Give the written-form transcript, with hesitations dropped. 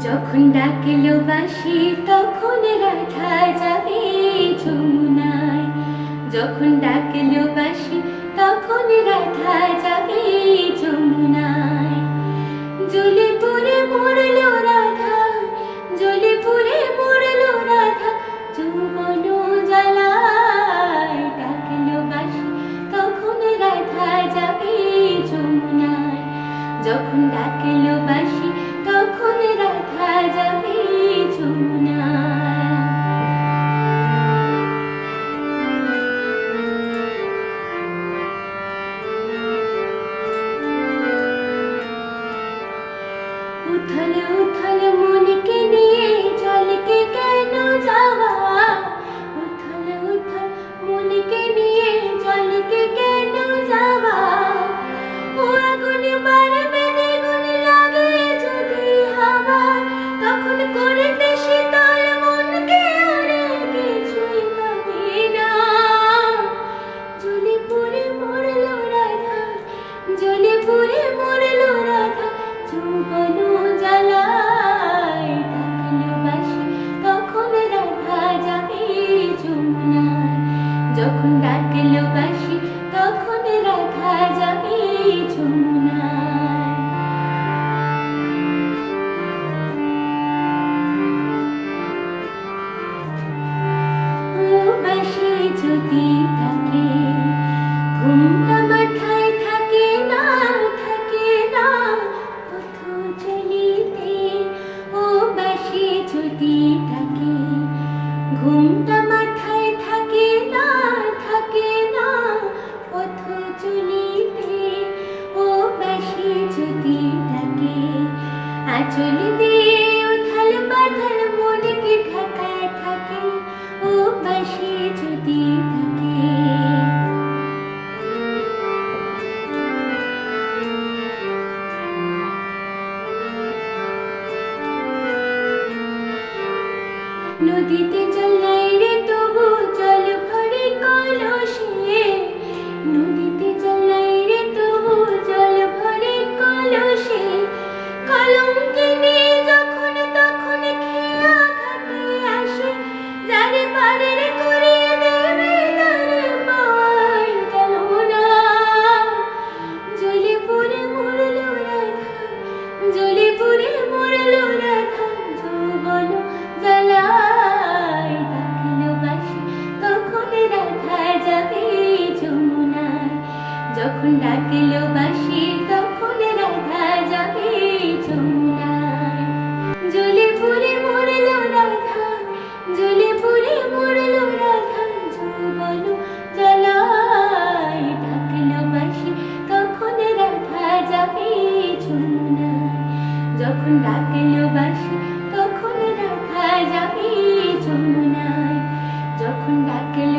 যখন ডাকলো বাঁশি তখন রাধা যাবে যমুনায়। যখন ডাকলো বাঁশি তখন রাধা যাবে যমুনায়। জ্বলে পুড়ে মরলো রাধা, জ্বলে পুড়ে মরলো রাধা যৌবন জ্বালায়। ডাকলো বাঁশি তখন রাধা যাবে যমুনায়। যখন ডাকলো বাঁশি তখন রাধা যাবে যমুনায়। উথল উথল মনকে নিয়ে জলকে কেন যাওয়া, উথল উথল মনকে নিয়ে জলকে কেন যাওয়া। ও আগুন বাড়বে দ্বিগুণ লাগে যদি হাওয়া, তখন করতে শীতল মনকে আর কিছুই পাবে না। জ্বলে পুড়ে মরলো রাধা, জ্বলে পুড়ে মরলো রাধা যৌবন জ্বালায়। ডাকলো বাঁশি তখন রাধা যাবে যমুনায়। যখন ডাকলো বাঁশি তখন রাধা যাবে যমুনায়। ও বাঁশি যদি থাকে ঘুমটা মাথায় থাকে না, থাকে না পথ চলিতে। ও বাঁশি যদি থাকে ঘুমটা মাথায় থাকে না, থাকে না পথ চলিতে। ও বাঁশি যদি থাকে আঁচল দিয়ে উথাল পাথাল মনকে ঢাকায় থাকে। ও বাঁশি যদি থাকে নদীতে জল নাই রে তবু জল ভরে কলসে। নদীতে জল নাই রে তবু জল ভরে কলসে। কলঙ্কে নিয়ে যখন তখন খেয়া ঘাটে আসে, যারে পারে রে করিয়ে দেবে তারে পাওয়াই গেল না। জ্বলে পুড়ে মরলো রাধা, জ্বলে পুড়ে মরলো রাধা যৌবন জ্বালায়। ডাকলো বাঁশি তখন রাধা যাবে যমুনায়। যখন ডাকলো বাঁশি তখন রাধা যাবে যমুনায়। জ্বলে পুড়ে মরলো রাধা, জ্বলে পুড়ে মরলো রাধা যৌবন জ্বালায়। ডাকলো বাঁশি তখন রাধা যাবে যমুনায়। যখন ডাকলো বাঁশি তখন রাধা যাবে যমুনায়। যখন ডাকলো